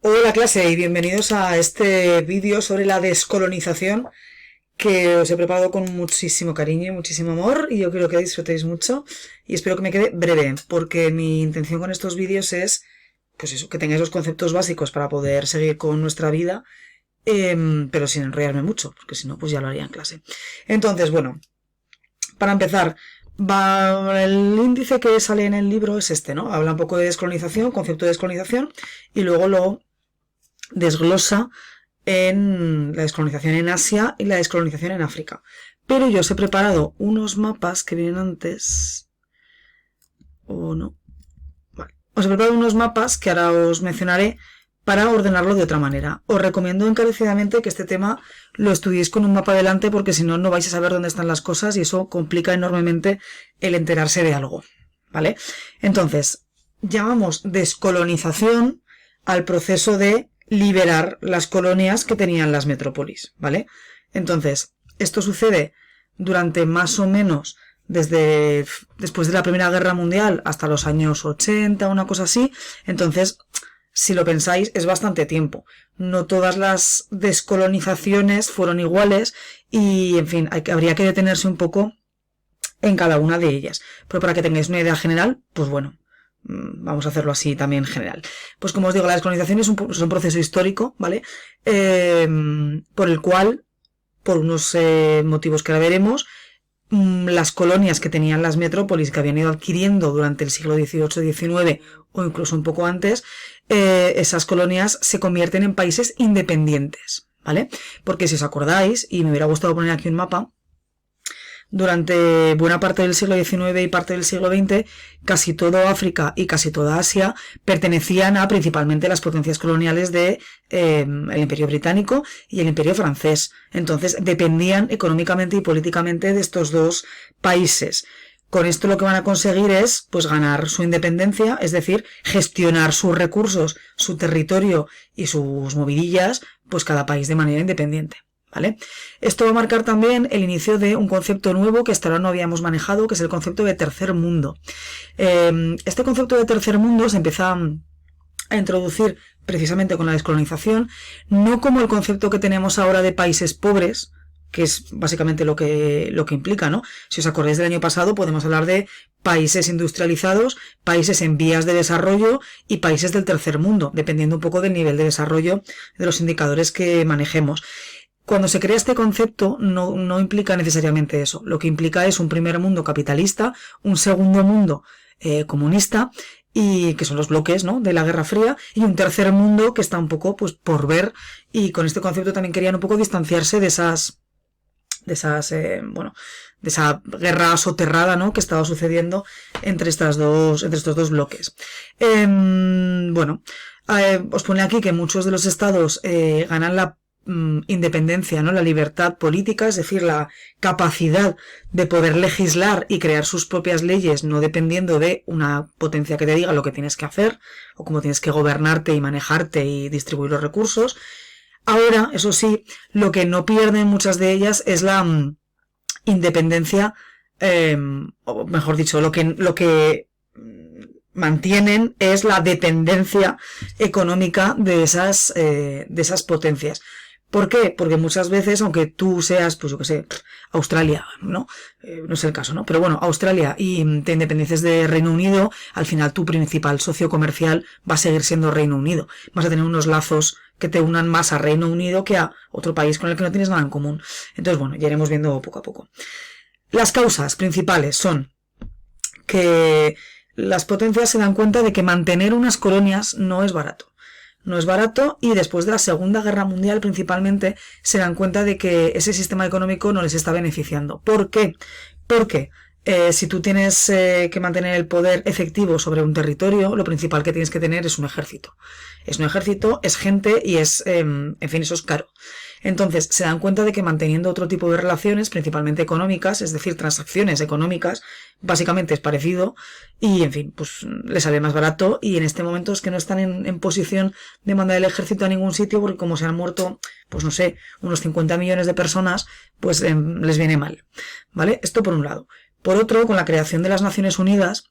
Hola clase y bienvenidos a este vídeo sobre la descolonización que os he preparado con muchísimo cariño y muchísimo amor y yo quiero que disfrutéis mucho y espero que me quede breve porque mi intención con estos vídeos es pues eso, que tengáis los conceptos básicos para poder seguir con nuestra vida, pero sin enrollarme mucho porque si no pues ya lo haría en clase. Entonces, bueno, para empezar, el índice que sale en el libro es este, ¿no? Habla un poco de descolonización, concepto de descolonización y luego lo desglosa en la descolonización en Asia y la descolonización en África. Pero yo os he preparado unos mapas que vienen antes. ¿O no? Vale. Os he preparado unos mapas que ahora os mencionaré para ordenarlo de otra manera. Os recomiendo encarecidamente que este tema lo estudiéis con un mapa delante porque si no, no vais a saber dónde están las cosas y eso complica enormemente el enterarse de algo. ¿Vale? Entonces, llamamos descolonización al proceso de liberar las colonias que tenían las metrópolis, ¿vale? Entonces, esto sucede durante más o menos después de la Primera Guerra Mundial hasta los años 80, una cosa así. Entonces, si lo pensáis, es bastante tiempo. No todas las descolonizaciones fueron iguales y, en fin, habría que detenerse un poco en cada una de ellas. Pero para que tengáis una idea general, pues bueno, vamos a hacerlo así también en general. Pues como os digo, la descolonización es un proceso histórico, ¿vale? Por el cual, por unos motivos que ahora veremos, las colonias que tenían las metrópolis que habían ido adquiriendo durante el siglo XVIII-XIX o incluso un poco antes, esas colonias se convierten en países independientes, ¿vale? Porque si os acordáis, y me hubiera gustado poner aquí un mapa, durante buena parte del siglo XIX y parte del siglo XX, casi todo África y casi toda Asia pertenecían a principalmente las potencias coloniales de el Imperio Británico y el Imperio Francés. Entonces dependían económicamente y políticamente de estos dos países. Con esto lo que van a conseguir es pues ganar su independencia, es decir, gestionar sus recursos, su territorio y sus movidillas, pues cada país de manera independiente. ¿Vale? Esto va a marcar también el inicio de un concepto nuevo que hasta ahora no habíamos manejado, que es el concepto de tercer mundo. Este concepto de tercer mundo se empieza a introducir precisamente con la descolonización, no como el concepto que tenemos ahora de países pobres, que es básicamente lo que implica, ¿no? Si os acordáis del año pasado, podemos hablar de países industrializados, países en vías de desarrollo y países del tercer mundo, dependiendo un poco del nivel de desarrollo de los indicadores que manejemos. Cuando se crea este concepto no implica necesariamente eso. Lo que implica es un primer mundo capitalista, un segundo mundo comunista, y que son los bloques, ¿no?, de la Guerra Fría, y un tercer mundo que está un poco pues por ver, y con este concepto también querían un poco distanciarse de esa guerra soterrada, ¿no?, que estaba sucediendo entre estos dos bloques. Os pone aquí que muchos de los estados ganan la independencia, ¿no?, la libertad política, es decir, la capacidad de poder legislar y crear sus propias leyes, no dependiendo de una potencia que te diga lo que tienes que hacer o cómo tienes que gobernarte y manejarte y distribuir los recursos. Ahora, eso sí, lo que no pierden muchas de ellas es la independencia, o mejor dicho, lo que mantienen es la dependencia económica de esas potencias. ¿Por qué? Porque muchas veces, aunque tú seas, pues yo que sé, Australia, ¿no? No es el caso, ¿no? Pero bueno, Australia y te independices de Reino Unido, al final tu principal socio comercial va a seguir siendo Reino Unido. Vas a tener unos lazos que te unan más a Reino Unido que a otro país con el que no tienes nada en común. Entonces, bueno, ya iremos viendo poco a poco. Las causas principales son que las potencias se dan cuenta de que mantener unas colonias no es barato. No es barato y después de la Segunda Guerra Mundial principalmente se dan cuenta de que ese sistema económico no les está beneficiando. ¿Por qué? Porque si tú tienes que mantener el poder efectivo sobre un territorio, lo principal que tienes que tener es un ejército. Es un ejército, es gente y es, en fin, eso es caro. Entonces se dan cuenta de que manteniendo otro tipo de relaciones, principalmente económicas, es decir, transacciones económicas, básicamente es parecido y, en fin, pues les sale más barato y en este momento es que no están en posición de mandar el ejército a ningún sitio porque como se han muerto, pues no sé, unos 50 millones de personas, pues les viene mal, ¿vale? Esto por un lado. Por otro, con la creación de las Naciones Unidas,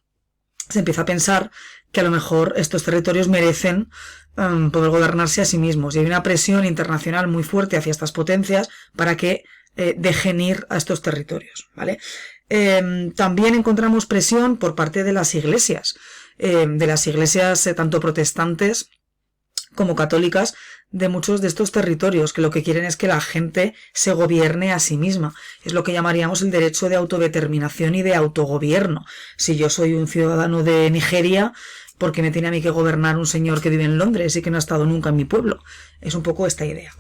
se empieza a pensar que a lo mejor estos territorios merecen poder gobernarse a sí mismos. Y hay una presión internacional muy fuerte hacia estas potencias para que dejen ir a estos territorios, ¿vale? También encontramos presión por parte de las iglesias tanto protestantes como católicas de muchos de estos territorios, que lo que quieren es que la gente se gobierne a sí misma. Es lo que llamaríamos el derecho de autodeterminación y de autogobierno. Si yo soy un ciudadano de Nigeria, ¿por qué me tiene a mí que gobernar un señor que vive en Londres y que no ha estado nunca en mi pueblo? Es un poco esta idea.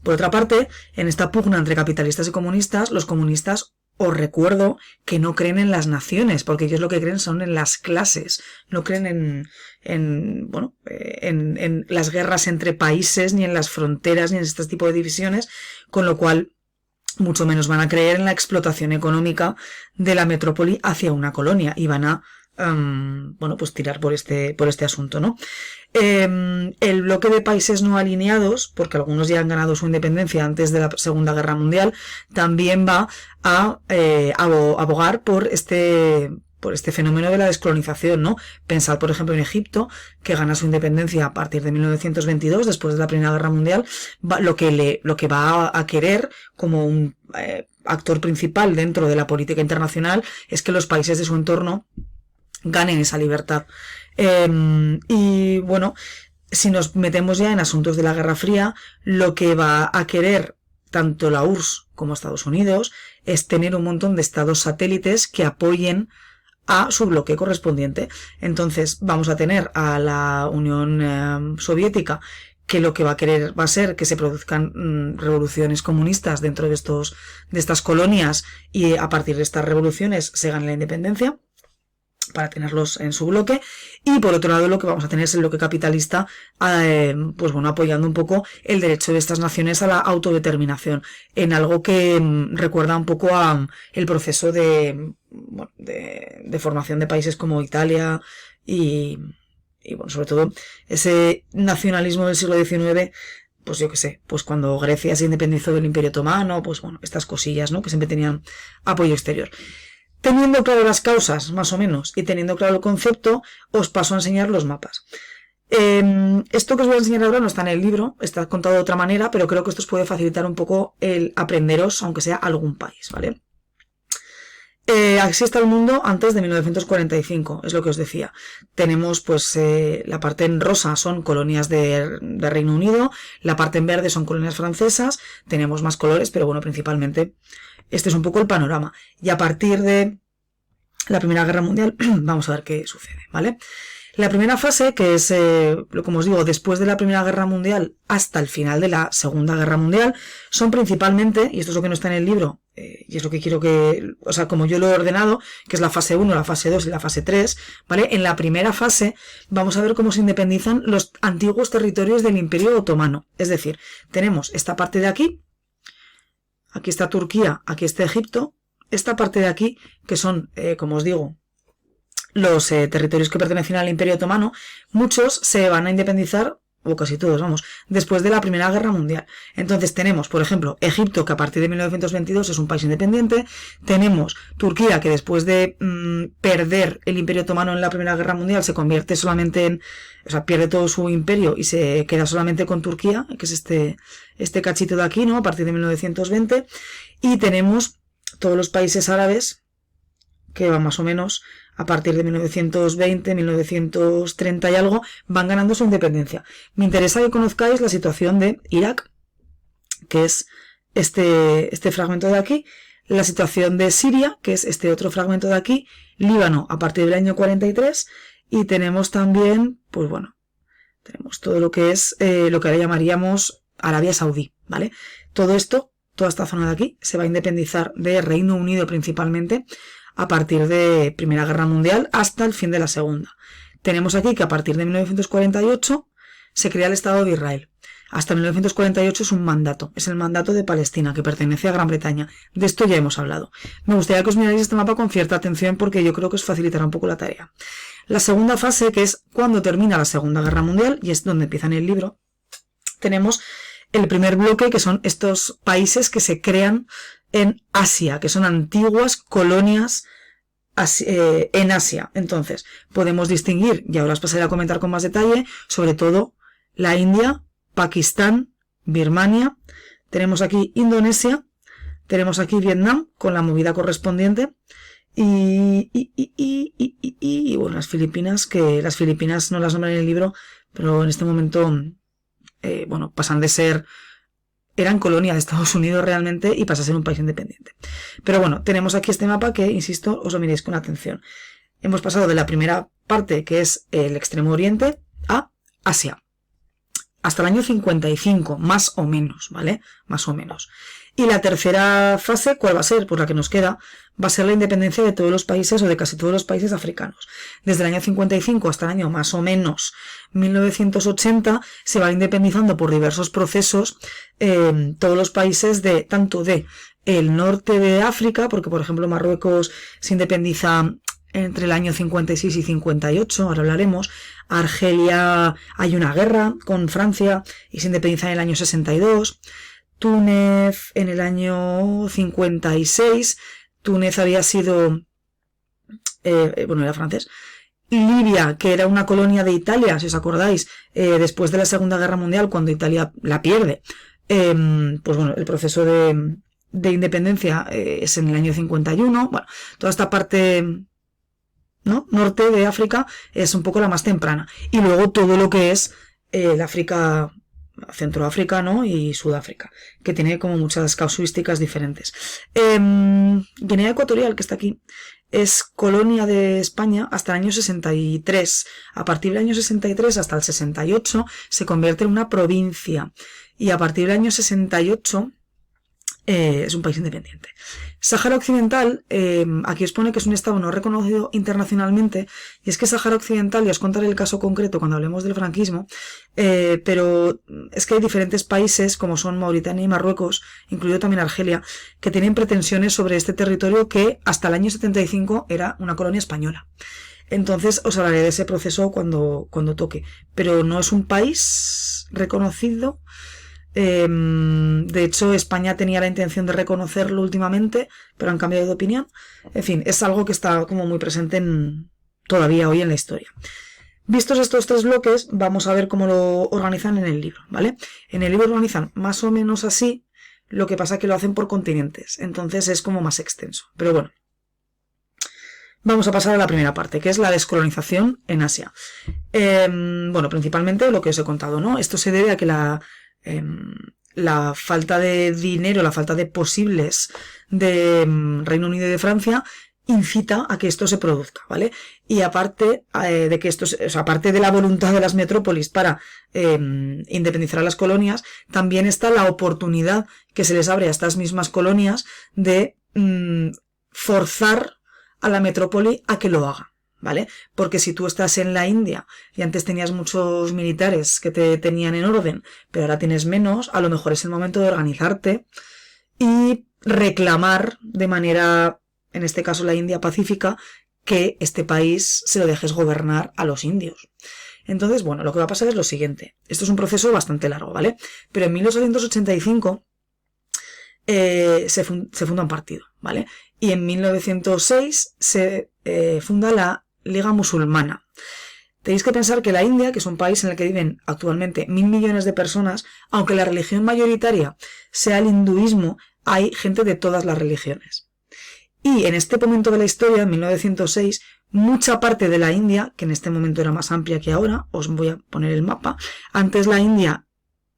Por otra parte, en esta pugna entre capitalistas y comunistas, los comunistas, os recuerdo que no creen en las naciones, porque ellos lo que creen son en las clases, no creen en las guerras entre países, ni en las fronteras, ni en este tipo de divisiones, con lo cual mucho menos van a creer en la explotación económica de la metrópoli hacia una colonia y van a tirar por este asunto, ¿no? El bloque de países no alineados, porque algunos ya han ganado su independencia antes de la Segunda Guerra Mundial, también va a abogar por este fenómeno de la descolonización, ¿no? Pensad, por ejemplo, en Egipto, que gana su independencia a partir de 1922, después de la Primera Guerra Mundial, lo que va a querer como un actor principal dentro de la política internacional es que los países de su entorno ganen esa libertad. Y bueno, si nos metemos ya en asuntos de la Guerra Fría, lo que va a querer tanto la URSS como Estados Unidos es tener un montón de estados satélites que apoyen a su bloque correspondiente. Entonces vamos a tener a la Unión Soviética, que lo que va a querer va a ser que se produzcan revoluciones comunistas dentro de estas colonias, y a partir de estas revoluciones se gane la independencia para tenerlos en su bloque. Y por otro lado, lo que vamos a tener es el bloque capitalista apoyando un poco el derecho de estas naciones a la autodeterminación, en algo que recuerda un poco a el proceso de formación de países como Italia y sobre todo ese nacionalismo del siglo XIX. Pues yo qué sé, pues cuando Grecia se independizó del Imperio Otomano, estas cosillas, ¿no? Que siempre tenían apoyo exterior. Teniendo claro las causas, más o menos, y teniendo claro el concepto, os paso a enseñar los mapas. Esto que os voy a enseñar ahora no está en el libro, está contado de otra manera, pero creo que esto os puede facilitar un poco el aprenderos, aunque sea algún país, ¿vale? Así está el mundo antes de 1945, es lo que os decía. Tenemos la parte en rosa son colonias de Reino Unido, la parte en verde son colonias francesas, tenemos más colores, pero bueno, principalmente este es un poco el panorama. Y a partir de la Primera Guerra Mundial vamos a ver qué sucede, ¿vale? La primera fase, que es, como os digo, después de la Primera Guerra Mundial hasta el final de la Segunda Guerra Mundial, son principalmente, y esto es lo que no está en el libro, y es lo que quiero como yo lo he ordenado, que es la fase 1, la fase 2 y la fase 3, ¿vale? En la primera fase vamos a ver cómo se independizan los antiguos territorios del Imperio Otomano. Es decir, tenemos esta parte de aquí está Turquía, aquí está Egipto, esta parte de aquí, que son, como os digo, los territorios que pertenecen al Imperio Otomano, muchos se van a independizar, o casi todos, después de la Primera Guerra Mundial. Entonces tenemos, por ejemplo, Egipto, que a partir de 1922 es un país independiente, tenemos Turquía, que después de perder el Imperio Otomano en la Primera Guerra Mundial se convierte solamente pierde todo su imperio y se queda solamente con Turquía, que es este cachito de aquí, ¿no? A partir de 1920, y tenemos todos los países árabes, que van más o menos a partir de 1920, 1930 y algo, van ganando su independencia. Me interesa que conozcáis la situación de Irak, que es este fragmento de aquí, la situación de Siria, que es este otro fragmento de aquí, Líbano a partir del año 43, y tenemos también, tenemos todo lo que es lo que ahora llamaríamos Arabia Saudí, ¿vale? Todo esto, toda esta zona de aquí, se va a independizar de Reino Unido principalmente, a partir de Primera Guerra Mundial hasta el fin de la Segunda. Tenemos aquí que a partir de 1948 se crea el Estado de Israel. Hasta 1948 es un mandato, es el mandato de Palestina, que pertenece a Gran Bretaña. De esto ya hemos hablado. Me gustaría que os miráis este mapa con cierta atención porque yo creo que os facilitará un poco la tarea. La segunda fase, que es cuando termina la Segunda Guerra Mundial, y es donde empieza en el libro, tenemos el primer bloque, que son estos países que se crean en Asia, que son antiguas colonias en Asia. Entonces, podemos distinguir, y ahora os pasaré a comentar con más detalle, sobre todo la India, Pakistán, Birmania, tenemos aquí Indonesia, tenemos aquí Vietnam con la movida correspondiente y bueno, las Filipinas, que las Filipinas no las nombran en el libro, pero en este momento, bueno, pasan de ser, eran colonia de Estados Unidos realmente y pasa a ser un país independiente. Pero bueno, tenemos aquí este mapa que, insisto, os lo miréis con atención. Hemos pasado de la primera parte, que es el Extremo Oriente, a Asia. Hasta el año 55, más o menos, ¿vale? Más o menos. Y la tercera fase, ¿cuál va a ser? Pues la que nos queda, va a ser la independencia de todos los países o de casi todos los países africanos. Desde el año 55 hasta el año más o menos 1980 se va independizando por diversos procesos todos los países de tanto de el norte de África, porque por ejemplo Marruecos se independiza entre el año 56 y 58, ahora hablaremos. Argelia hay una guerra con Francia y se independiza en el año 62. Túnez en el año 56. Túnez había sido, bueno, era francés. Libia, que era una colonia de Italia, si os acordáis, después de la Segunda Guerra Mundial, cuando Italia la pierde. Pues bueno, el proceso de independencia es en el año 51. Bueno, toda esta parte, ¿no?, norte de África es un poco la más temprana. Y luego todo lo que es el África, Centroáfrica, ¿no?, y Sudáfrica, que tiene como muchas casuísticas diferentes. Guinea Ecuatorial, que está aquí, es colonia de España hasta el año 63. A partir del año 63 hasta el 68 se convierte en una provincia. Y a partir del año 68 es un país independiente. Sáhara Occidental, aquí os pone que es un estado no reconocido internacionalmente, y es que Sáhara Occidental, y os contaré el caso concreto cuando hablemos del franquismo, pero es que hay diferentes países, como son Mauritania y Marruecos, incluido también Argelia, que tienen pretensiones sobre este territorio que hasta el año 75 era una colonia española. Entonces os hablaré de ese proceso cuando toque, pero no es un país reconocido. De hecho, España tenía la intención de reconocerlo últimamente, pero han cambiado de opinión. En fin, es algo que está como muy presente todavía hoy en la historia. Vistos estos tres bloques, vamos a ver cómo lo organizan en el libro, ¿vale? En el libro organizan más o menos así, lo que pasa que lo hacen por continentes, entonces es como más extenso. Pero bueno, vamos a pasar a la primera parte, que es la descolonización en Asia. Bueno, principalmente lo que os he contado, ¿no? Esto se debe a que la falta de dinero, la falta de posibles de Reino Unido y de Francia incita a que esto se produzca, ¿vale? Y aparte de que esto, o sea, aparte de la voluntad de las metrópolis para independizar a las colonias, también está la oportunidad que se les abre a estas mismas colonias de forzar a la metrópoli a que lo haga, ¿vale? Porque si tú estás en la India y antes tenías muchos militares que te tenían en orden, pero ahora tienes menos, a lo mejor es el momento de organizarte y reclamar de manera, en este caso la India pacífica, que este país se lo dejes gobernar a los indios. Entonces, bueno, lo que va a pasar es lo siguiente. Esto es un proceso bastante largo, ¿vale? Pero en 1885 se funda un partido, ¿vale? Y en 1906 se funda la Liga Musulmana. Tenéis que pensar que la India, que es un país en el que viven actualmente 1.000 millones de personas, aunque la religión mayoritaria sea el hinduismo, hay gente de todas las religiones. Y en este momento de la historia, en 1906, mucha parte de la India, que en este momento era más amplia que ahora, os voy a poner el mapa, antes la India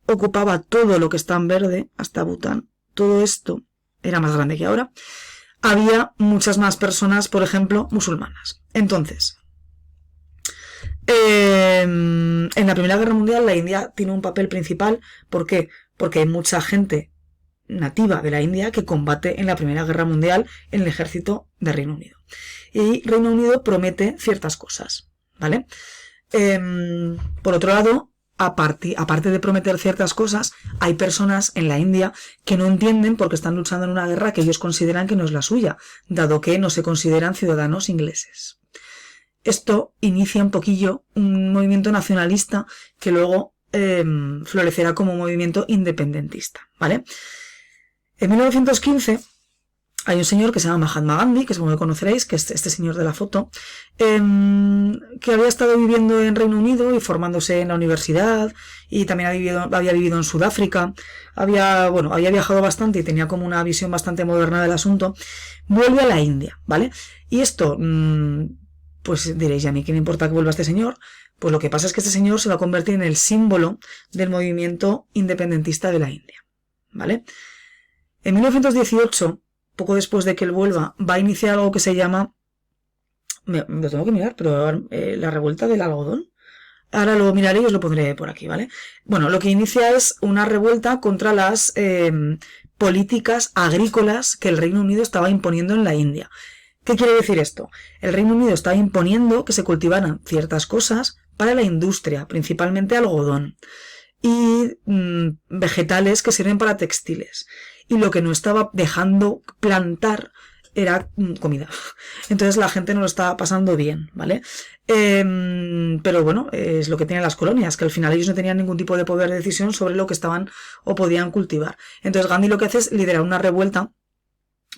ocupaba todo lo que está en verde, hasta Bután, todo esto era más grande que ahora, había muchas más personas, por ejemplo, musulmanas. Entonces, en la Primera Guerra Mundial la India tiene un papel principal. ¿Por qué? Porque hay mucha gente nativa de la India que combate en la Primera Guerra Mundial en el ejército de Reino Unido. Y Reino Unido promete ciertas cosas, ¿vale? Por otro lado, aparte de prometer ciertas cosas, hay personas en la India que no entienden porque están luchando en una guerra que ellos consideran que no es la suya, dado que no se consideran ciudadanos ingleses. Esto inicia un poquillo un movimiento nacionalista que luego florecerá como movimiento independentista, ¿vale? En 1915 hay un señor que se llama Mahatma Gandhi, que seguro que conoceréis, que es este señor de la foto, que había estado viviendo en Reino Unido y formándose en la universidad, y también había vivido en Sudáfrica, había viajado bastante y tenía como una visión bastante moderna del asunto. Vuelve a la India, ¿vale? Y esto, pues diréis, ¿y a mí qué me importa que vuelva este señor? Pues lo que pasa es que este señor se va a convertir en el símbolo del movimiento independentista de la India, ¿vale? En 1918, poco después de que él vuelva, va a iniciar algo que se llama, lo tengo que mirar, pero la revuelta del algodón. Ahora lo miraré y os lo pondré por aquí, ¿vale? Bueno, lo que inicia es una revuelta contra las políticas agrícolas que el Reino Unido estaba imponiendo en la India. ¿Qué quiere decir esto? El Reino Unido estaba imponiendo que se cultivaran ciertas cosas para la industria, principalmente algodón, y vegetales que sirven para textiles. Y lo que no estaba dejando plantar era comida. Entonces la gente no lo estaba pasando bien, ¿vale? Pero bueno, es lo que tienen las colonias, que al final ellos no tenían ningún tipo de poder de decisión sobre lo que estaban o podían cultivar. Entonces Gandhi lo que hace es liderar una revuelta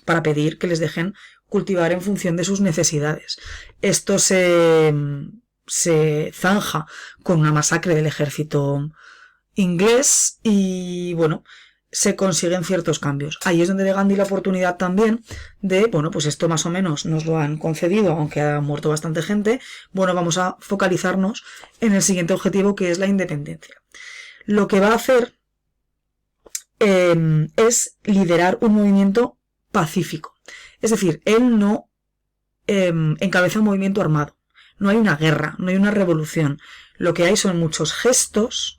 para pedir que les dejen cultivar en función de sus necesidades. Esto se zanja con una masacre del ejército inglés y bueno, se consiguen ciertos cambios. Ahí es donde de Gandhi la oportunidad también de, bueno, pues esto más o menos nos lo han concedido, aunque ha muerto bastante gente, bueno, vamos a focalizarnos en el siguiente objetivo, que es la independencia. Lo que va a hacer es liderar un movimiento pacífico. Es decir, él no encabeza un movimiento armado. No hay una guerra, no hay una revolución. Lo que hay son muchos gestos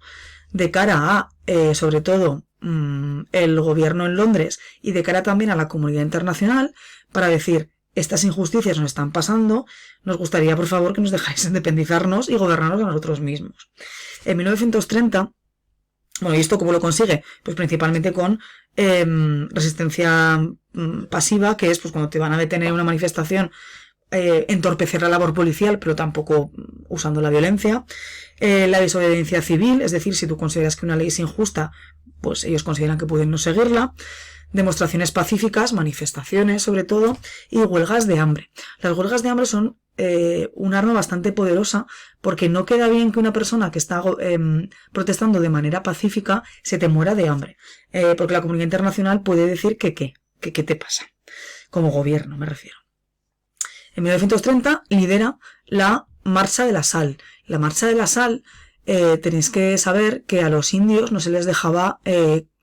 de cara a, sobre todo, el gobierno en Londres y de cara también a la comunidad internacional para decir, estas injusticias nos están pasando, nos gustaría por favor que nos dejáis independizarnos y gobernarnos a nosotros mismos. En 1930, bueno, ¿y esto cómo lo consigue? Pues principalmente con resistencia pasiva, que es pues cuando te van a detener una manifestación, entorpecer la labor policial, pero tampoco usando la violencia. La desobediencia civil, es decir, si tú consideras que una ley es injusta, pues ellos consideran que pueden no seguirla. Demostraciones pacíficas, manifestaciones sobre todo, y huelgas de hambre. Las huelgas de hambre son un arma bastante poderosa porque no queda bien que una persona que está protestando de manera pacífica se te muera de hambre. Porque la comunidad internacional puede decir que qué te pasa. Como gobierno me refiero. En 1930 lidera la Marcha de la Sal. La Marcha de la Sal, tenéis que saber que a los indios no se les dejaba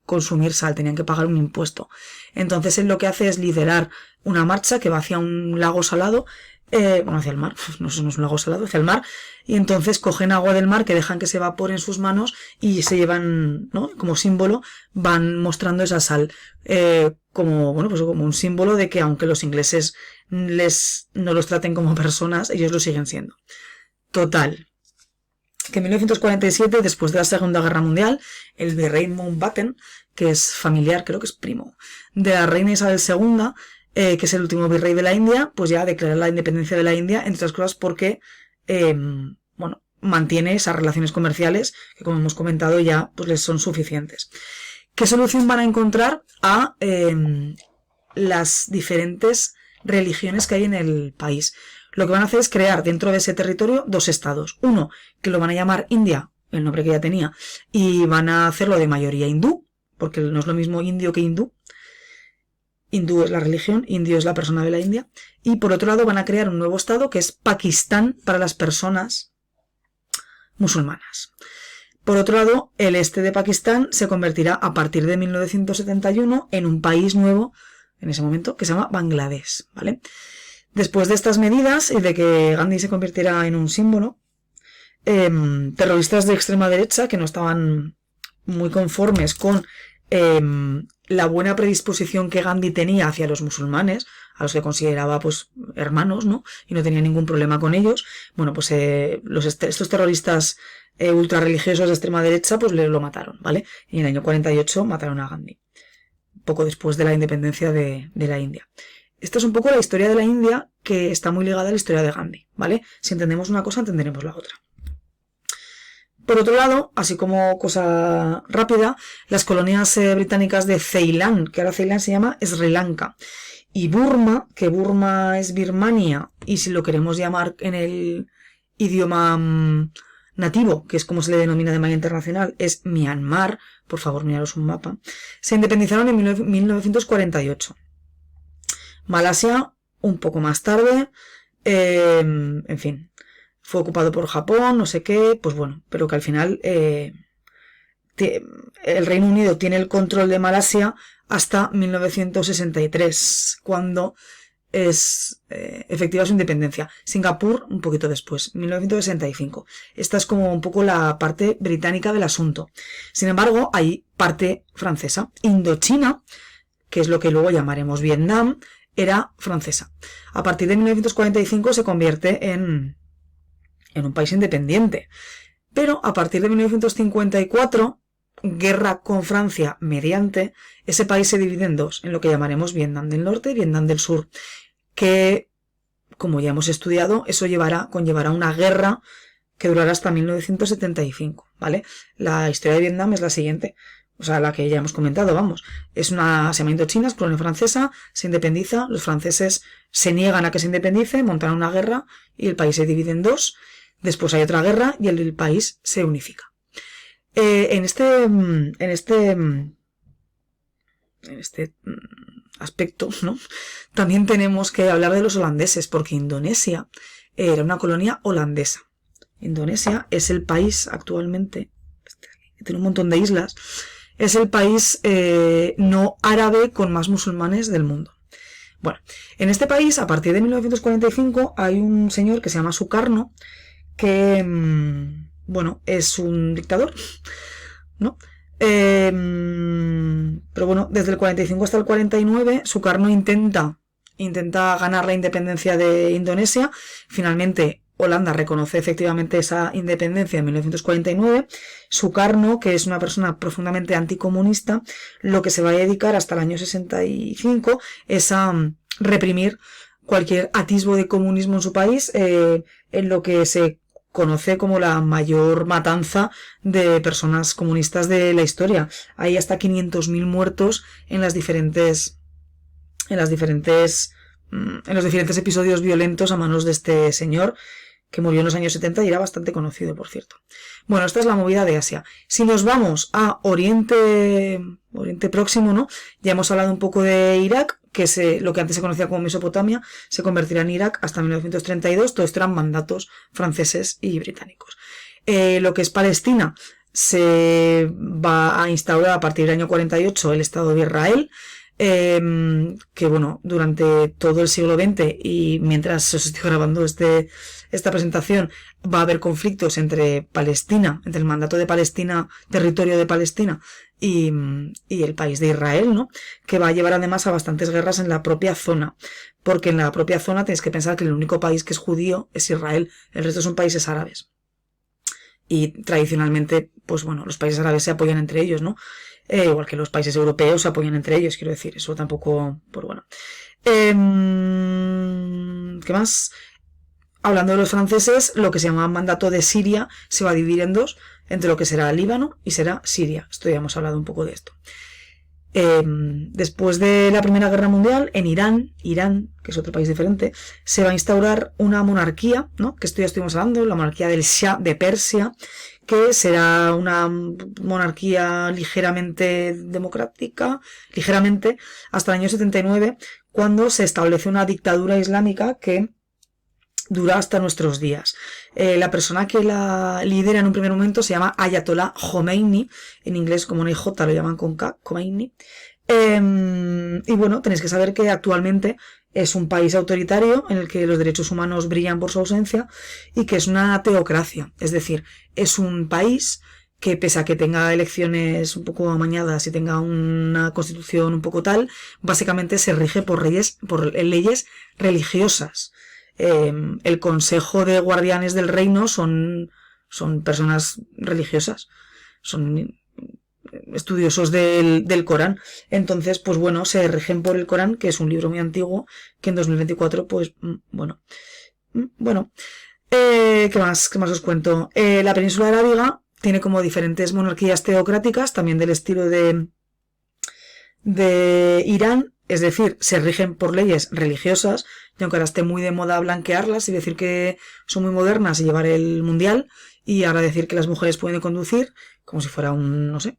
consumir sal, tenían que pagar un impuesto. Entonces él lo que hace es liderar una marcha que va hacia un lago salado, hacia el mar, no es un lago salado, hacia el mar, y entonces cogen agua del mar que dejan que se evapore en sus manos y se llevan, ¿no? Como símbolo, van mostrando esa sal, como un símbolo de que aunque los ingleses no los traten como personas, ellos lo siguen siendo. Total, que en 1947, después de la Segunda Guerra Mundial, el virrey Mountbatten, que es familiar, creo que es primo, de la reina Isabel II, que es el último virrey de la India, pues ya declara la independencia de la India, entre otras cosas porque, mantiene esas relaciones comerciales que, como hemos comentado, ya pues les son suficientes. ¿Qué solución van a encontrar a las diferentes religiones que hay en el país? Lo que van a hacer es crear dentro de ese territorio dos estados. Uno, que lo van a llamar India, el nombre que ya tenía, y van a hacerlo de mayoría hindú, porque no es lo mismo indio que hindú. Hindú es la religión, indio es la persona de la India. Y por otro lado van a crear un nuevo estado que es Pakistán para las personas musulmanas. Por otro lado, el este de Pakistán se convertirá a partir de 1971 en un país nuevo, en ese momento, que se llama Bangladesh, ¿vale? Después de estas medidas y de que Gandhi se convirtiera en un símbolo, terroristas de extrema derecha que no estaban muy conformes con la buena predisposición que Gandhi tenía hacia los musulmanes, a los que consideraba pues hermanos, ¿no? Y no tenía ningún problema con ellos. Bueno, pues estos terroristas ultra religiosos de extrema derecha pues lo mataron, ¿vale? Y en el año 48 mataron a Gandhi, poco después de la independencia de la India. Esta es un poco la historia de la India, que está muy ligada a la historia de Gandhi, ¿vale? Si entendemos una cosa, entenderemos la otra. Por otro lado, así como cosa rápida, las colonias británicas de Ceilán, que ahora Ceilán se llama Sri Lanka, y Burma, que Burma es Birmania, y si lo queremos llamar en el idioma nativo, que es como se le denomina de manera internacional, es Myanmar, por favor miraros un mapa, se independizaron en 1948. Malasia un poco más tarde, en fin, fue ocupado por Japón, no sé qué, pues bueno, pero que al final el Reino Unido tiene el control de Malasia hasta 1963, cuando es efectiva su independencia. Singapur un poquito después, 1965. Esta es como un poco la parte británica del asunto. Sin embargo, hay parte francesa. Indochina, que es lo que luego llamaremos Vietnam, era francesa. A partir de 1945 se convierte en un país independiente. Pero a partir de 1954, guerra con Francia mediante, ese país se divide en dos, en lo que llamaremos Vietnam del Norte y Vietnam del Sur, que, como ya hemos estudiado, eso conllevará una guerra que durará hasta 1975, ¿vale? La historia de Vietnam es la siguiente, o sea, la que ya hemos comentado, vamos. Se llama Indochina, es colonia francesa, se independiza, los franceses se niegan a que se independice, montan una guerra y el país se divide en dos, después hay otra guerra y el país se unifica. En este aspecto, ¿no? También tenemos que hablar de los holandeses, porque Indonesia era una colonia holandesa. Indonesia es el país actualmente, que tiene un montón de islas, es el país no árabe con más musulmanes del mundo. Bueno, en este país, a partir de 1945, hay un señor que se llama Sukarno, que, bueno, es un dictador, ¿no? Pero bueno, desde el 45 hasta el 49, Sukarno intenta ganar la independencia de Indonesia. Finalmente, Holanda reconoce efectivamente esa independencia en 1949. Sukarno, que es una persona profundamente anticomunista, lo que se va a dedicar hasta el año 65 es a reprimir cualquier atisbo de comunismo en su país, en lo que se conoce como la mayor matanza de personas comunistas de la historia. Hay hasta 500.000 muertos en los diferentes episodios violentos a manos de este señor, que murió en los años 70 y era bastante conocido, por cierto. Bueno, esta es la movida de Asia. Si nos vamos a Oriente Próximo, ¿no? Ya hemos hablado un poco de Irak, que lo que antes se conocía como Mesopotamia, se convertirá en Irak hasta 1932. Todo esto eran mandatos franceses y británicos. Lo que es Palestina se va a instaurar a partir del año 48 el Estado de Israel, que bueno, durante todo el siglo XX y mientras os estoy grabando esta presentación, va a haber conflictos entre Palestina, entre el mandato de Palestina, territorio de Palestina y el país de Israel, ¿no? Que va a llevar además a bastantes guerras en la propia zona, porque en la propia zona tenéis que pensar que el único país que es judío es Israel, el resto son países árabes. Y tradicionalmente, pues bueno, los países árabes se apoyan entre ellos, ¿no? Igual que los países europeos se apoyan entre ellos, quiero decir, eso tampoco, pues bueno. ¿Qué más? Hablando de los franceses, lo que se llama mandato de Siria se va a dividir en dos, entre lo que será Líbano y será Siria. Esto ya hemos hablado un poco de esto. Después de la Primera Guerra Mundial, en Irán, que es otro país diferente, se va a instaurar una monarquía, ¿no? Que esto ya estuvimos hablando, la monarquía del Shah de Persia, que será una monarquía ligeramente democrática, ligeramente, hasta el año 79, cuando se establece una dictadura islámica que dura hasta nuestros días. La persona que la lidera en un primer momento se llama Ayatollah Khomeini, en inglés como no hay J lo llaman con K, Khomeini. Y bueno, tenéis que saber que actualmente es un país autoritario en el que los derechos humanos brillan por su ausencia y que es una teocracia, es decir, es un país que pese a que tenga elecciones un poco amañadas y tenga una constitución un poco tal, básicamente se rige por leyes religiosas. El Consejo de Guardianes del Reino son personas religiosas, son estudiosos del Corán. Entonces, pues bueno, se rigen por el Corán, que es un libro muy antiguo, que en 2024, pues, bueno. ¿Qué más os cuento? La península arábiga tiene como diferentes monarquías teocráticas, también del estilo de Irán, es decir, se rigen por leyes religiosas, y aunque ahora esté muy de moda blanquearlas y decir que son muy modernas y llevar el mundial, y ahora decir que las mujeres pueden conducir, como si fuera un, no sé,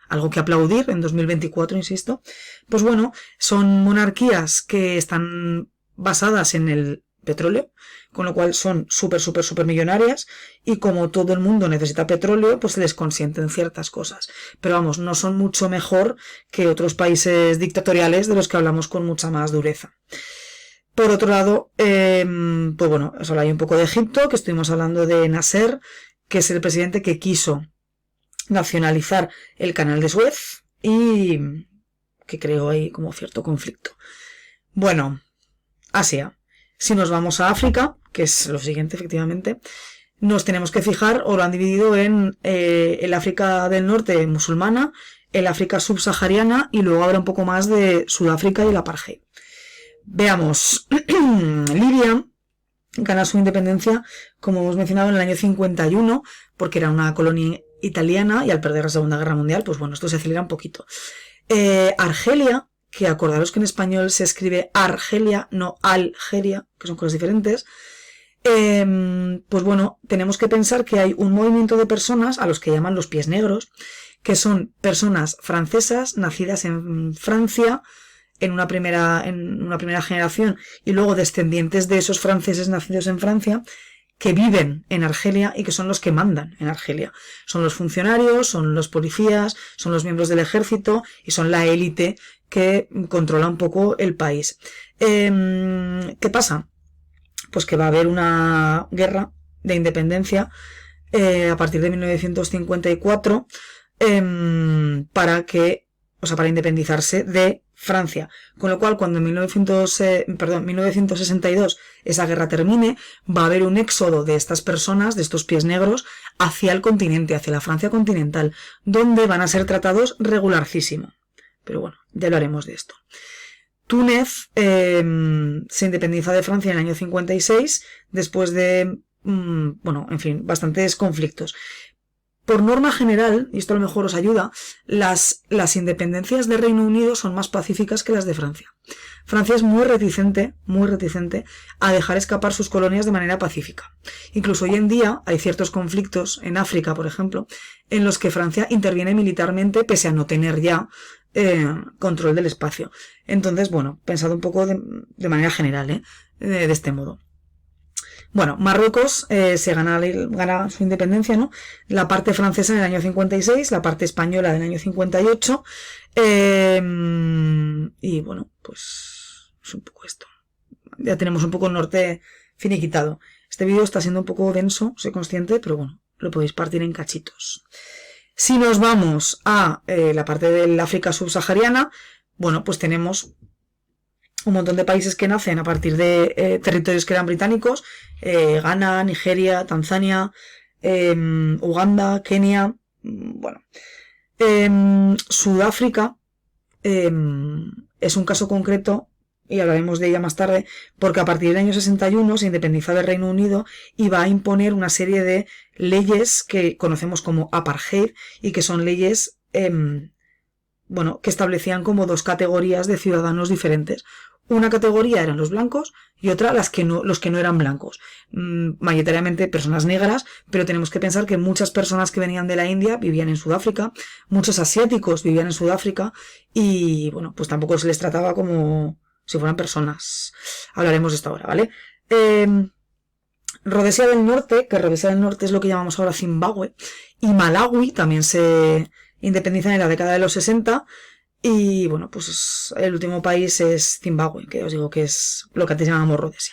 algo que aplaudir en 2024, insisto, pues bueno, son monarquías que están basadas en el petróleo, con lo cual son súper millonarias, y como todo el mundo necesita petróleo, pues se les consienten ciertas cosas. Pero vamos, no son mucho mejor que otros países dictatoriales de los que hablamos con mucha más dureza. Por otro lado, pues bueno, os hablaré un poco de Egipto, que estuvimos hablando de Nasser, que es el presidente que quiso nacionalizar el canal de Suez y que creó ahí como cierto conflicto. Bueno, Asia. Si nos vamos a África, que es lo siguiente efectivamente, nos tenemos que fijar, o lo han dividido en el África del Norte musulmana, el África subsahariana y luego habrá un poco más de Sudáfrica y el apartheid. Veamos, Libia gana su independencia, como hemos mencionado, en el año 51, porque era una colonia italiana y al perder la Segunda Guerra Mundial, pues bueno, esto se acelera un poquito. Argelia, que acordaros que en español se escribe Argelia, no Algeria, que son cosas diferentes, pues bueno, tenemos que pensar que hay un movimiento de personas a los que llaman los pies negros, que son personas francesas nacidas en Francia en una primera generación y luego descendientes de esos franceses nacidos en Francia que viven en Argelia y que son los que mandan en Argelia. Son los funcionarios, son los policías, son los miembros del ejército y son la élite que controla un poco el país. ¿Qué pasa? Pues que va a haber una guerra de independencia a partir de 1954 para independizarse de Francia, con lo cual cuando en 1962 esa guerra termine, va a haber un éxodo de estas personas, de estos pies negros, hacia el continente, hacia la Francia continental, donde van a ser tratados regularcísimo. Pero bueno, ya hablaremos de esto. Túnez se independiza de Francia en el año 56, después de, bastantes conflictos. Por norma general, y esto a lo mejor os ayuda, las independencias de Reino Unido son más pacíficas que las de Francia. Francia es muy reticente a dejar escapar sus colonias de manera pacífica. Incluso hoy en día hay ciertos conflictos en África, por ejemplo, en los que Francia interviene militarmente pese a no tener ya control del espacio. Entonces, bueno, pensad un poco de manera general, de este modo. Bueno, Marruecos se gana su independencia, ¿no? La parte francesa en el año 56, la parte española del año 58. Y bueno, pues es un poco esto. Ya tenemos un poco el norte finiquitado. Este vídeo está siendo un poco denso, soy consciente, pero bueno, lo podéis partir en cachitos. Si nos vamos a la parte del África subsahariana, bueno, pues tenemos un montón de países que nacen a partir de territorios que eran británicos, Ghana, Nigeria, Tanzania, Uganda, Kenia, Sudáfrica es un caso concreto y hablaremos de ella más tarde, porque a partir del año 61 se independiza del Reino Unido y va a imponer una serie de leyes que conocemos como apartheid y que son leyes que establecían como dos categorías de ciudadanos diferentes. Una categoría eran los blancos y otra los que no eran blancos. Mayoritariamente personas negras, pero tenemos que pensar que muchas personas que venían de la India vivían en Sudáfrica, muchos asiáticos vivían en Sudáfrica y, bueno, pues tampoco se les trataba como si fueran personas. Hablaremos de esto ahora, ¿vale? Rhodesia del Norte, que Rhodesia del Norte es lo que llamamos ahora Zimbabue, y Malawi también se independizan en la década de los 60. Y bueno, pues el último país es Zimbabue, que os digo que es lo que antes llamábamos Rhodesia.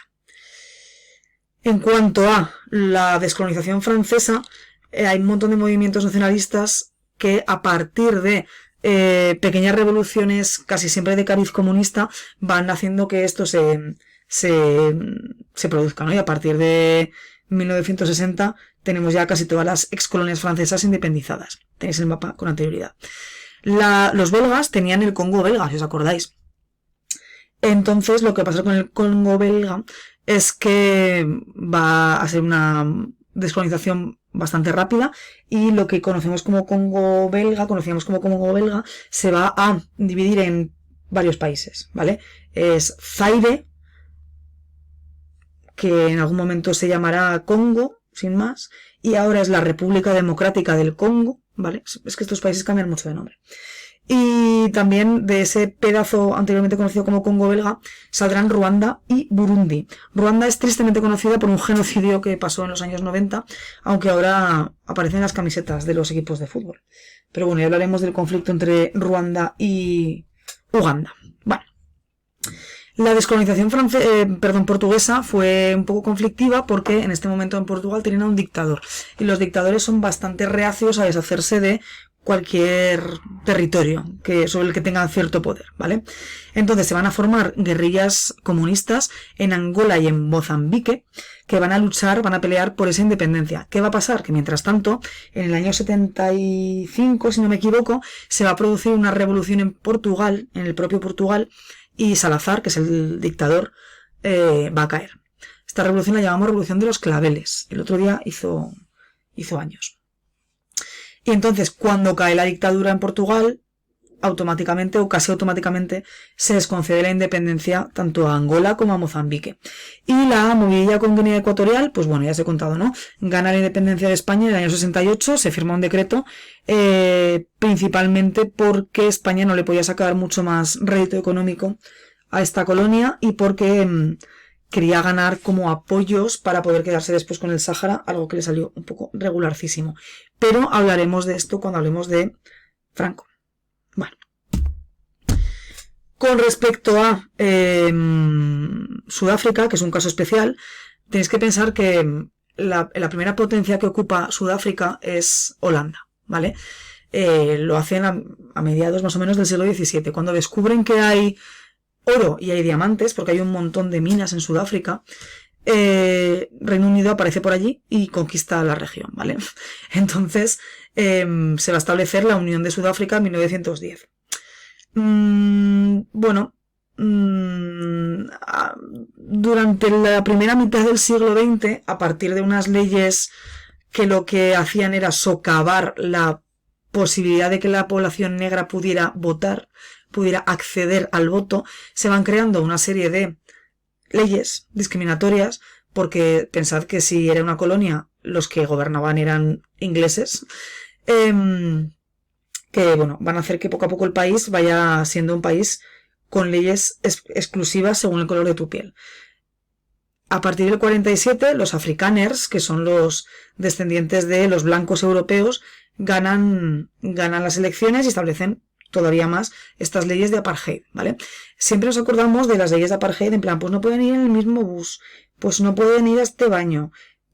En cuanto a la descolonización francesa, hay un montón de movimientos nacionalistas que a partir de pequeñas revoluciones, casi siempre de cariz comunista, van haciendo que esto se produzca, ¿no? Y a partir de 1960 tenemos ya casi todas las excolonias francesas independizadas. Tenéis el mapa con anterioridad. Los belgas tenían el Congo belga, si os acordáis. Entonces, lo que pasa con el Congo belga es que va a ser una descolonización bastante rápida y lo que conocíamos como Congo belga, se va a dividir en varios países, ¿vale? Es Zaire, que en algún momento se llamará Congo, sin más, y ahora es la República Democrática del Congo, ¿vale? Es que estos países cambian mucho de nombre. Y también de ese pedazo anteriormente conocido como Congo belga saldrán Ruanda y Burundi. Ruanda es tristemente conocida por un genocidio que pasó en los años 90, aunque ahora aparecen las camisetas de los equipos de fútbol. Pero bueno, ya hablaremos del conflicto entre Ruanda y Uganda. Bueno, la descolonización portuguesa fue un poco conflictiva porque en este momento en Portugal tienen a un dictador y los dictadores son bastante reacios a deshacerse de cualquier territorio sobre el que tengan cierto poder, ¿vale? Entonces se van a formar guerrillas comunistas en Angola y en Mozambique que van a pelear por esa independencia. ¿Qué va a pasar? Que mientras tanto, en el año 75, si no me equivoco, se va a producir una revolución en Portugal, en el propio Portugal, y Salazar, que es el dictador, va a caer. Esta revolución la llamamos Revolución de los Claveles. El otro día hizo años. Y entonces, cuando cae la dictadura en Portugal, automáticamente o casi automáticamente se les concede la independencia tanto a Angola como a Mozambique. Y la movida con Guinea Ecuatorial, pues bueno, ya os he contado, ¿no? Gana la independencia de España en el año 68, se firma un decreto, principalmente porque España no le podía sacar mucho más rédito económico a esta colonia y porque quería ganar como apoyos para poder quedarse después con el Sáhara, algo que le salió un poco regularcísimo. Pero hablaremos de esto cuando hablemos de Franco. Bueno. Con respecto a Sudáfrica, que es un caso especial, tenéis que pensar que la primera potencia que ocupa Sudáfrica es Holanda, ¿vale? Lo hacen a mediados más o menos del siglo XVII, cuando descubren que hay oro y hay diamantes, porque hay un montón de minas en Sudáfrica. Reino Unido aparece por allí y conquista la región, ¿vale? Entonces se va a establecer la Unión de Sudáfrica en 1910. Bueno, durante la primera mitad del siglo XX, a partir de unas leyes que lo que hacían era socavar la posibilidad de que la población negra pudiera votar, pudiera acceder al voto, se van creando una serie de leyes discriminatorias, porque pensad que si era una colonia, los que gobernaban eran ingleses, que bueno, van a hacer que poco a poco el país vaya siendo un país con leyes exclusivas según el color de tu piel. A partir del 47, los afrikaners, que son los descendientes de los blancos europeos, ganan las elecciones y establecen todavía más estas leyes de apartheid, ¿vale? Siempre nos acordamos de las leyes de apartheid en plan, pues no pueden ir en el mismo bus, pues no pueden ir a este baño,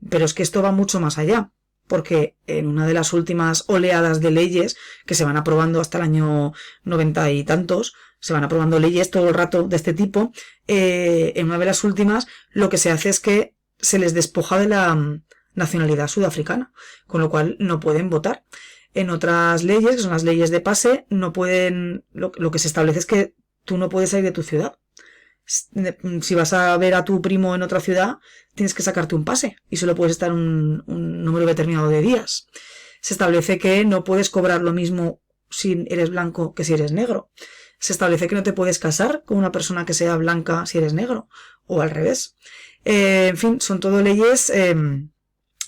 pero es que esto va mucho más allá, porque en una de las últimas oleadas de leyes que se van aprobando hasta el año 90 y tantos, se van aprobando leyes todo el rato de este tipo, en una de las últimas lo que se hace es que se les despoja de la nacionalidad sudafricana, con lo cual no pueden votar. En otras leyes, que son las leyes de pase, no pueden, lo que se establece es que tú no puedes salir de tu ciudad. Si vas a ver a tu primo en otra ciudad, tienes que sacarte un pase y solo puedes estar un número determinado de días. Se establece que no puedes cobrar lo mismo si eres blanco que si eres negro. Se establece que no te puedes casar con una persona que sea blanca si eres negro, o al revés. En fin, son todo leyes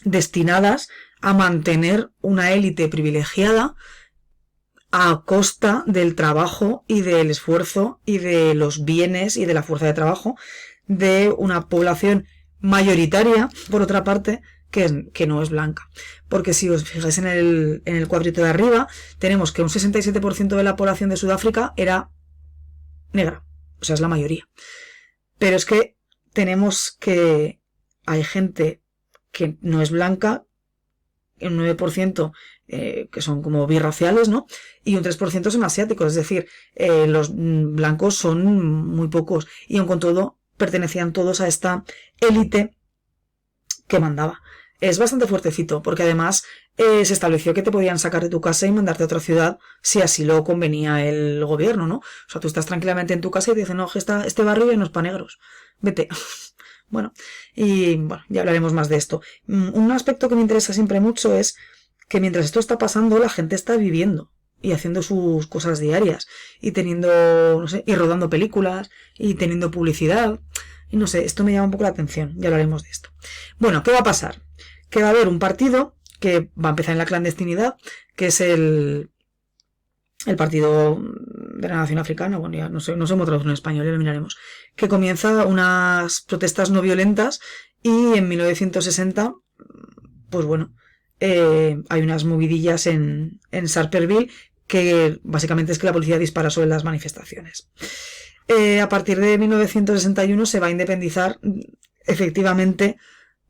destinadas a mantener una élite privilegiada a costa del trabajo y del esfuerzo y de los bienes y de la fuerza de trabajo de una población mayoritaria, por otra parte, que no es blanca. Porque si os fijáis en el cuadrito de arriba, tenemos que un 67% de la población de Sudáfrica era negra, o sea, es la mayoría. Pero es que tenemos que hay gente que no es blanca, un 9% que son como birraciales, ¿no? Y un 3% son asiáticos, es decir, los blancos son muy pocos y aun con todo pertenecían todos a esta élite que mandaba. Es bastante fuertecito, porque además se estableció que te podían sacar de tu casa y mandarte a otra ciudad si así lo convenía el gobierno, ¿no? O sea, tú estás tranquilamente en tu casa y te dicen, no, este barrio ya no es para negros, vete. Bueno, y bueno, ya hablaremos más de esto. Un aspecto que me interesa siempre mucho es que mientras esto está pasando, la gente está viviendo. y haciendo sus cosas diarias y teniendo, no sé, y rodando películas y teniendo publicidad. Y no sé, esto me llama un poco la atención, ya hablaremos de esto. Bueno, ¿qué va a pasar? Que va a haber un partido que va a empezar en la clandestinidad, que es el Partido de la Nación Africana, bueno, ya no sé cómo traducirlo en español, ya lo miraremos, que comienza unas protestas no violentas y en 1960, pues bueno, hay unas movidillas en Sharperville que básicamente es que la policía dispara sobre las manifestaciones. A partir de 1961 se va a independizar efectivamente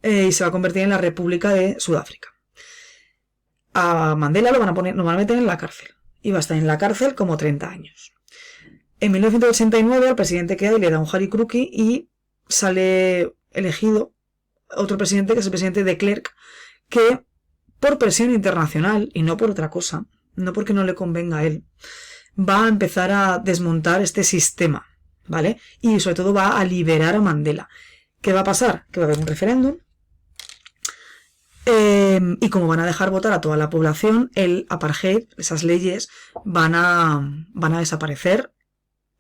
y se va a convertir en la República de Sudáfrica. A Mandela lo van a meter en la cárcel y va a estar en la cárcel como 30 años. En 1989 al presidente que hay le da un Harry Kruki y sale elegido otro presidente, que es el presidente de Klerk, que por presión internacional y no por otra cosa, no porque no le convenga a él, va a empezar a desmontar este sistema, ¿vale? Y sobre todo va a liberar a Mandela. ¿Qué va a pasar? Que va a haber un referéndum y como van a dejar votar a toda la población, el apartheid, esas leyes, van a desaparecer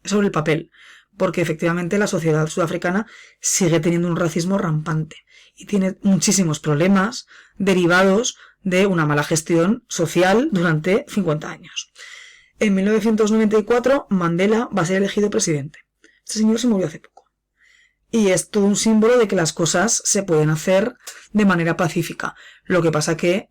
sobre el papel, porque efectivamente la sociedad sudafricana sigue teniendo un racismo rampante y tiene muchísimos problemas derivados de una mala gestión social durante 50 años. En 1994 Mandela va a ser elegido presidente. Este señor se murió hace poco. Y es todo un símbolo de que las cosas se pueden hacer de manera pacífica. Lo que pasa que,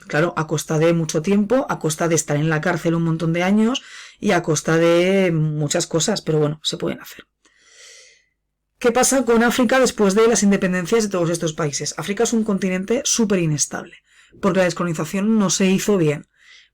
claro, a costa de mucho tiempo, a costa de estar en la cárcel un montón de años y a costa de muchas cosas, pero bueno, se pueden hacer. ¿Qué pasa con África después de las independencias de todos estos países? África es un continente súper inestable, porque la descolonización no se hizo bien.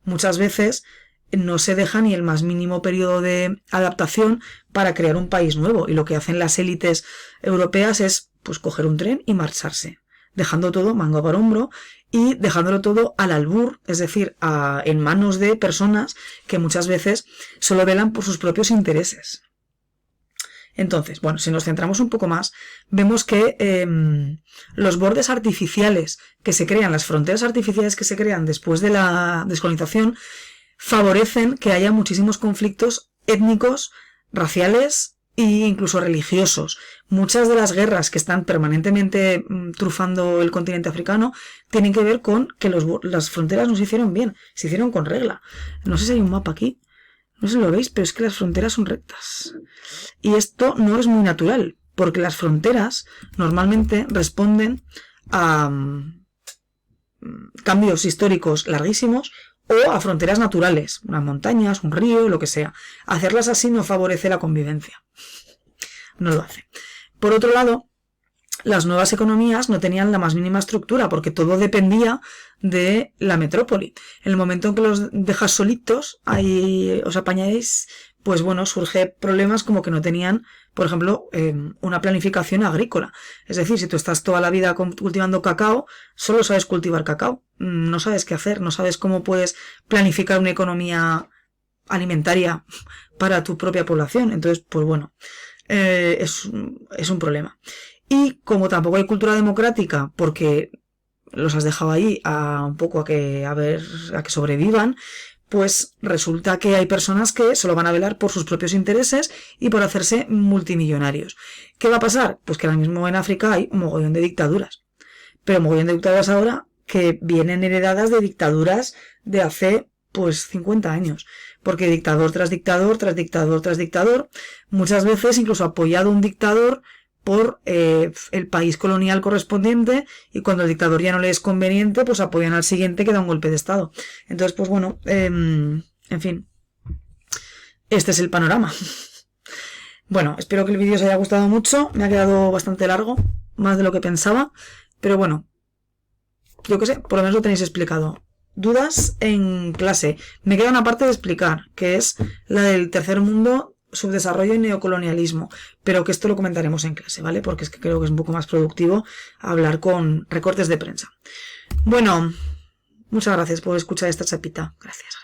Muchas veces no se deja ni el más mínimo periodo de adaptación para crear un país nuevo, y lo que hacen las élites europeas es pues coger un tren y marcharse, dejando todo mango por hombro y dejándolo todo al albur, es decir, en manos de personas que muchas veces solo velan por sus propios intereses. Entonces, bueno, si nos centramos un poco más, vemos que los bordes artificiales que se crean, las fronteras artificiales que se crean después de la descolonización, favorecen que haya muchísimos conflictos étnicos, raciales e incluso religiosos. Muchas de las guerras que están permanentemente trufando el continente africano tienen que ver con que las fronteras no se hicieron bien, se hicieron con regla. No sé si hay un mapa aquí, no sé si lo veis, pero es que las fronteras son rectas. Y esto no es muy natural, porque las fronteras normalmente responden a cambios históricos larguísimos o a fronteras naturales, unas montañas, un río, lo que sea. Hacerlas así no favorece la convivencia. No lo hace. Por otro lado, las nuevas economías no tenían la más mínima estructura, porque todo dependía de la metrópoli. En el momento en que los dejas solitos, ahí os apañáis, pues bueno, surge problemas como que no tenían, por ejemplo, una planificación agrícola. Es decir, si tú estás toda la vida cultivando cacao, solo sabes cultivar cacao. No sabes qué hacer, no sabes cómo puedes planificar una economía alimentaria para tu propia población. Entonces, pues bueno, es un problema. Y como tampoco hay cultura democrática, porque los has dejado ahí un poco a que sobrevivan, pues resulta que hay personas que solo van a velar por sus propios intereses y por hacerse multimillonarios. ¿Qué va a pasar? Pues que ahora mismo en África hay un mogollón de dictaduras. Pero mogollón de dictaduras ahora que vienen heredadas de dictaduras de hace pues 50 años. Porque dictador tras dictador, tras dictador, tras dictador, muchas veces incluso apoyado un dictador por el país colonial correspondiente, y cuando el dictador ya no le es conveniente, pues apoyan al siguiente que da un golpe de estado. Entonces, pues bueno, en fin, este es el panorama. Bueno, espero que el vídeo os haya gustado mucho, me ha quedado bastante largo, más de lo que pensaba, pero bueno, yo qué sé, por lo menos lo tenéis explicado. Dudas en clase. Me queda una parte de explicar, que es la del tercer mundo, subdesarrollo y neocolonialismo, pero que esto lo comentaremos en clase, ¿vale? Porque es que creo que es un poco más productivo hablar con recortes de prensa. Bueno, muchas gracias por escuchar esta chapita. Gracias.